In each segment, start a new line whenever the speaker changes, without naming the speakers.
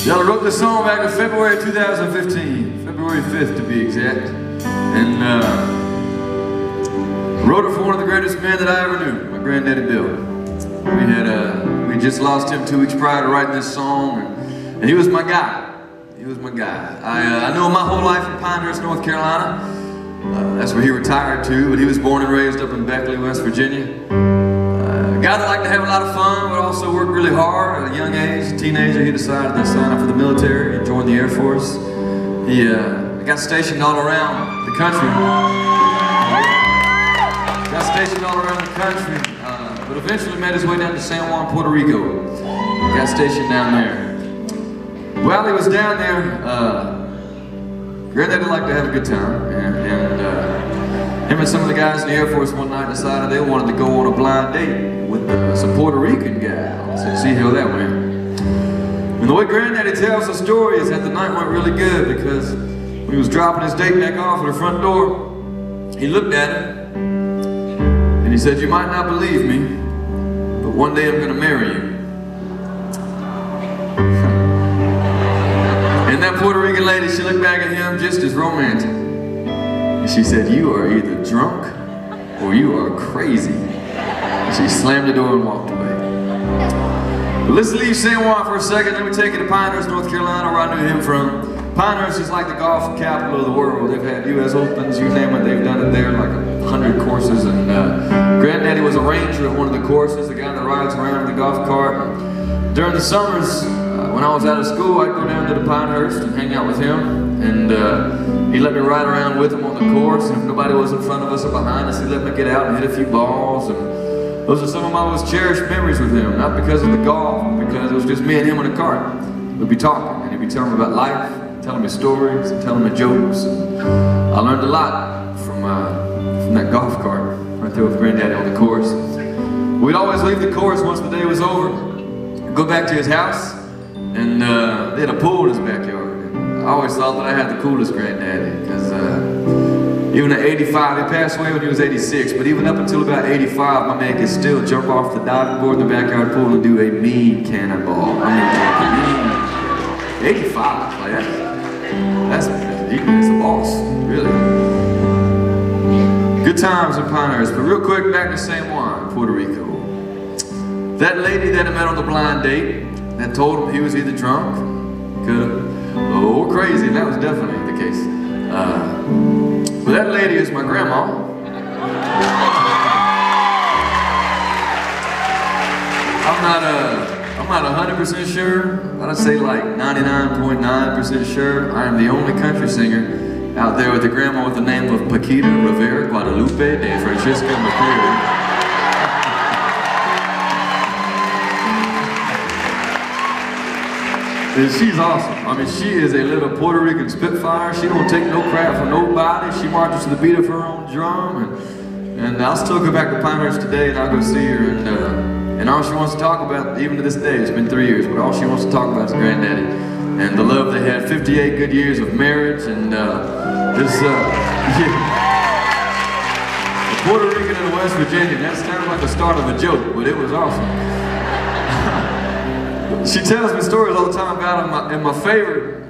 Y'all wrote this song back in February 2015, February 5th to be exact, and wrote it for one of the greatest men that I ever knew, my granddaddy Bill. We just lost him 2 weeks prior to writing this song, and he was my guy. He was my guy. I knew him my whole life in Pinehurst, North Carolina. That's where he retired to, but he was born and raised up in Beckley, West Virginia. A guy that liked to have a lot of fun, but also worked really hard. At a young age, a teenager, he decided to sign up for the military and join the Air Force. He got stationed all around the country. But eventually made his way down to San Juan, Puerto Rico. Got stationed down there. While he was down there, Granddaddy liked to have a good time, and him and some of the guys in the Air Force one night decided they wanted to go on a blind date with some Puerto Rican gal. So see how that went. And the way Granddaddy tells the story is that the night went really good, because when he was dropping his date back off at the front door, he looked at her and he said, "You might not believe me, but one day I'm going to marry you." And that Puerto Rican lady, she looked back at him just as romantic. And she said, "You are either drunk or you are crazy." And she slammed the door and walked away. But let's leave San Juan for a second. Let me take you to Pinehurst, North Carolina, where I knew him from. Pinehurst is like the golf capital of the world. They've had U.S. Opens, you name it, they've done it there, like 100 courses. And Granddaddy was a ranger at one of the courses, the guy that rides around in the golf cart. During the summers, when I was out of school, I'd go down to the Pinehurst and hang out with him, and he let me ride around with him on the course, and if nobody was in front of us or behind us, he let me get out and hit a few balls, and those are some of my most cherished memories with him, not because of the golf, but because it was just me and him in a cart. We'd be talking, and he'd be telling me about life, telling me stories, and telling me jokes, and I learned a lot from that golf cart right there with Granddaddy on the course. We'd always leave the course once the day was over, go back to his house, and they had a pool in his backyard. I always thought that I had the coolest granddaddy, because even at 85, he passed away when he was 86, but even up until about 85, my man could still jump off the diving board in the backyard pool and do a mean cannonball. I mean, 85, like that's a boss, really. Good times in Pinehurst, but real quick, back to San Juan, Puerto Rico. That lady that I met on the blind date, that told him he was either drunk, or crazy, and that was definitely the case. But that lady is my grandma. I'm not 100% sure, but I'd say like 99.9% sure I am the only country singer out there with a grandma with the name of Paquita Rivera Guadalupe de Francisca McCreery. And she's awesome. I mean, she is a little Puerto Rican spitfire. She don't take no crap from nobody. She marches to the beat of her own drum. And I'll still go back to Pinehurst today, and I'll go see her. And all she wants to talk about, even to this day, it's been 3 years, but all she wants to talk about is Granddaddy and the love they had. 58 good years of marriage, and yeah. The Puerto Rican and West Virginia. That sounded like the start of a joke, but it was awesome. She tells me stories all the time about him, and my favorite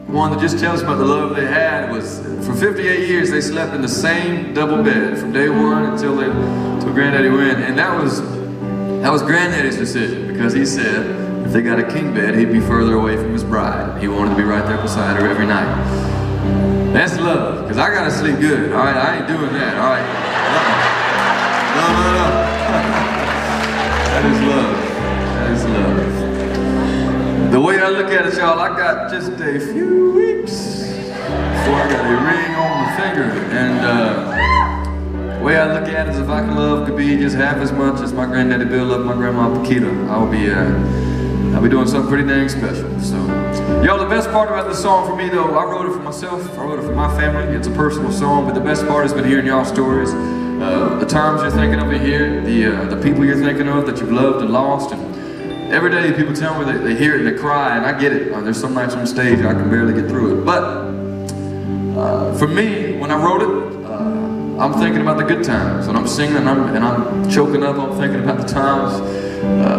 one that just tells about the love they had was, for 58 years they slept in the same double bed from day one until Granddaddy went, and that was Granddaddy's decision, because he said if they got a king bed, he'd be further away from his bride. He wanted to be right there beside her every night. That's love, because I gotta sleep good, all right? I ain't doing that, all right? No. That is love. That is love. The way I look at it, y'all, I got just a few weeks before I got a ring on my finger, and the way I look at it is, if I can love could be just half as much as my granddaddy Bill loved my grandma Paquita, I'll be doing something pretty dang special. So, y'all, the best part about this song for me, though, I wrote it for myself, I wrote it for my family. It's a personal song, but the best part has been hearing y'all stories, the times you're thinking of it here, the people you're thinking of that you've loved and lost, and every day people tell me they hear it and they cry, and I get it. There's some nights on stage I can barely get through it. But for me, when I wrote it, I'm thinking about the good times. When I'm singing and I'm choking up, I'm thinking about the times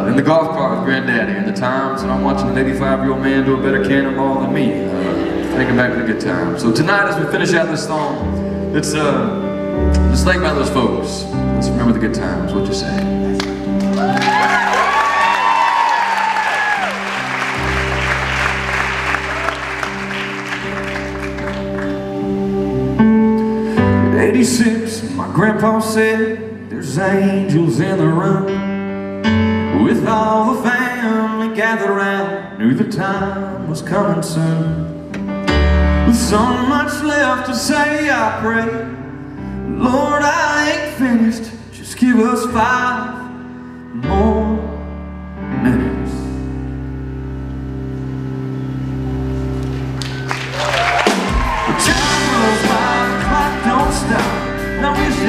in the golf cart with Granddaddy, and the times when I'm watching an 85-year-old man do a better cannonball than me. Thinking back to the good times. So tonight, as we finish out this song, let's think about those folks. Let's remember the good times. What you say? At 86, my grandpa said, there's angels in the room. With all the family gathered around, knew the time was coming soon. With so much left to say, I pray, Lord, I ain't finished, just give us 5 more minutes. The time goes by, the clock don't stop, and I wish I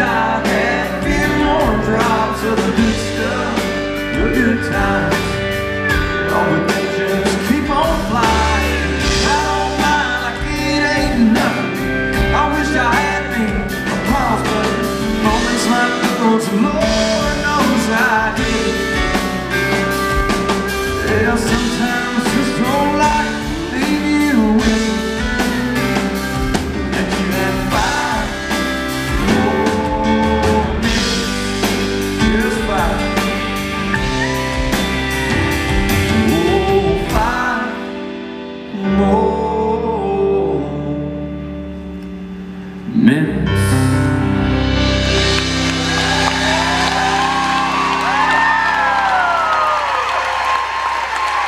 had a few more drops of the good stuff, the good times. Oh, but they just keep on flying. I don't mind like it ain't nothing. I wish I had me a pause button. Moments like those, Lord.